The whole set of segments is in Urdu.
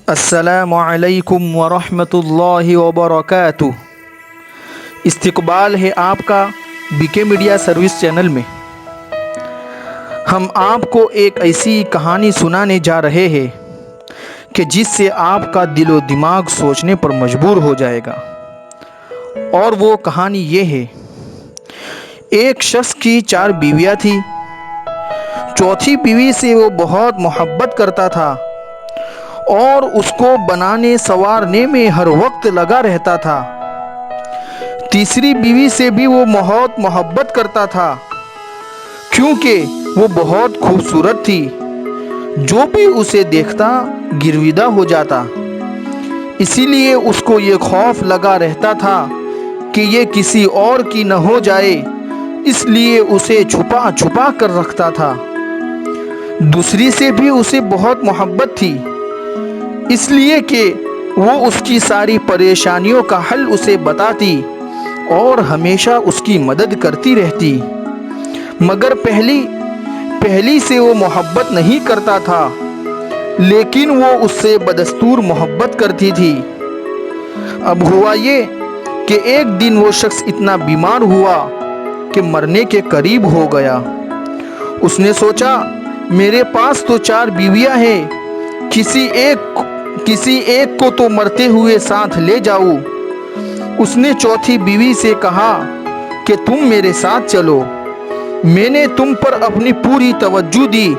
السلام علیکم ورحمۃ اللہ وبرکاتہ۔ استقبال ہے آپ کا BK میڈیا سروس چینل میں۔ ہم آپ کو ایک ایسی کہانی سنانے جا رہے ہیں کہ جس سے آپ کا دل و دماغ سوچنے پر مجبور ہو جائے گا، اور وہ کہانی یہ ہے۔ ایک شخص کی 4 بیویاں تھیں۔ چوتھی بیوی سے وہ بہت محبت کرتا تھا اور اس کو بنانے سنوارنے میں ہر وقت لگا رہتا تھا۔ تیسری بیوی سے بھی وہ بہت محبت کرتا تھا کیونکہ وہ بہت خوبصورت تھی۔ جو بھی اسے دیکھتا گرویدہ ہو جاتا، اسی لیے اس کو یہ خوف لگا رہتا تھا کہ یہ کسی اور کی نہ ہو جائے، اس لیے اسے چھپا چھپا کر رکھتا تھا۔ دوسری سے بھی اسے بہت محبت تھی، اس لیے کہ وہ اس کی ساری پریشانیوں کا حل اسے بتاتی اور ہمیشہ اس کی مدد کرتی رہتی۔ مگر پہلی سے وہ محبت نہیں کرتا تھا، لیکن وہ اس سے بدستور محبت کرتی تھی۔ اب ہوا یہ کہ ایک دن وہ شخص اتنا بیمار ہوا کہ مرنے کے قریب ہو گیا۔ اس نے سوچا، میرے پاس تو 4 بیویاں ہیں، کسی ایک کو تو مرتے ہوئے ساتھ لے جاؤں۔ اس نے چوتھی بیوی سے کہا کہ تم میرے ساتھ چلو، میں نے تم پر اپنی پوری توجہ دی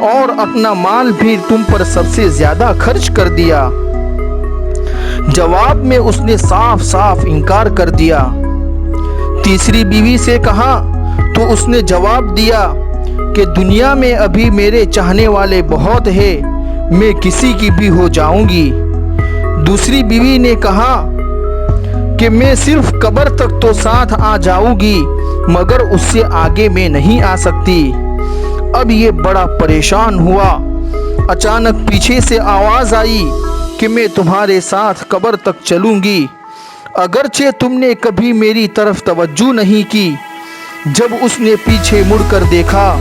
اور اپنا مال بھی تم پر سب سے زیادہ خرچ کر دیا۔ جواب میں اس نے صاف صاف انکار کر دیا۔ تیسری بیوی سے کہا تو اس نے جواب دیا کہ دنیا میں ابھی میرے چاہنے والے بہت ہیں، میں کسی کی بھی ہو جاؤں گی۔ دوسری بیوی نے کہا کہ میں صرف قبر تک تو ساتھ آ جاؤں گی، مگر اس سے آگے میں نہیں آ سکتی۔ اب یہ بڑا پریشان ہوا۔ اچانک پیچھے سے آواز آئی کہ میں تمہارے ساتھ قبر تک چلوں گی، اگرچہ تم نے کبھی میری طرف توجہ نہیں کی۔ جب اس نے پیچھے مڑ کر دیکھا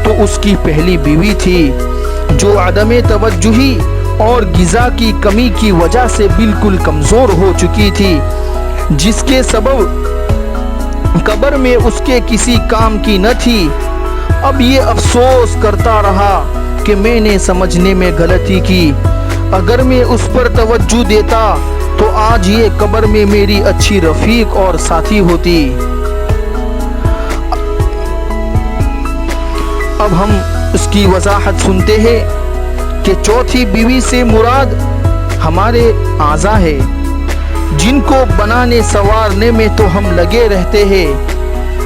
تو اس کی پہلی بیوی تھی، جو عدم توجہی اور غذا کی کمی کی وجہ سے بالکل کمزور ہو چکی تھی، جس کے سبب قبر میں اس کے کسی کام کی نہ تھی۔ اب یہ افسوس کرتا رہا کہ میں نے سمجھنے میں غلطی کی، اگر میں اس پر توجہ دیتا تو آج یہ قبر میں میری اچھی رفیق اور ساتھی ہوتی۔ اب ہم اس کی وضاحت سنتے ہیں کہ چوتھی بیوی سے مراد ہمارے اعضاء ہے، جن کو بنانے سنوارنے میں تو ہم لگے رہتے ہیں،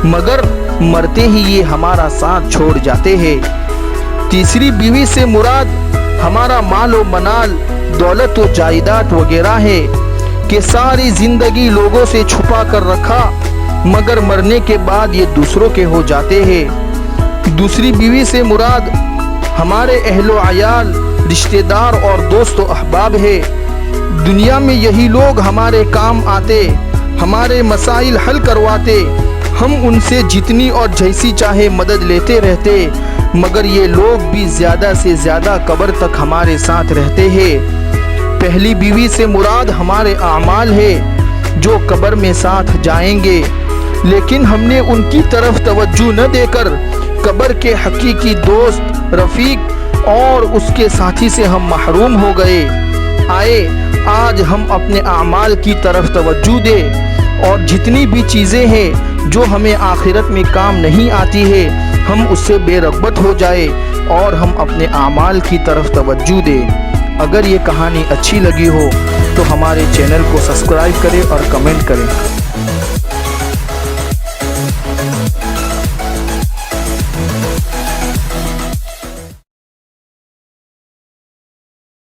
مگر مرتے ہی یہ ہمارا ساتھ چھوڑ جاتے ہیں۔ تیسری بیوی سے مراد ہمارا مال و منال، دولت و جائیداد وغیرہ ہے کہ ساری زندگی لوگوں سے چھپا کر رکھا، مگر مرنے کے بعد یہ دوسروں کے ہو جاتے ہیں۔ دوسری بیوی سے مراد ہمارے اہل و عیال، رشتہ دار اور دوست و احباب ہے۔ دنیا میں یہی لوگ ہمارے کام آتے، ہمارے مسائل حل کرواتے، ہم ان سے جتنی اور جیسی چاہے مدد لیتے رہتے، مگر یہ لوگ بھی زیادہ سے زیادہ قبر تک ہمارے ساتھ رہتے ہیں۔ پہلی بیوی سے مراد ہمارے اعمال ہے، جو قبر میں ساتھ جائیں گے، لیکن ہم نے ان کی طرف توجہ نہ دے کر قبر کے حقیقی دوست، رفیق اور اس کے ساتھی سے ہم محروم ہو گئے۔ آئے آج ہم اپنے اعمال کی طرف توجہ دیں اور جتنی بھی چیزیں ہیں جو ہمیں آخرت میں کام نہیں آتی ہے، ہم اس سے بے رغبت ہو جائے اور ہم اپنے اعمال کی طرف توجہ دیں۔ اگر یہ کہانی اچھی لگی ہو تو ہمارے چینل کو سبسکرائب کریں اور کمنٹ کریں۔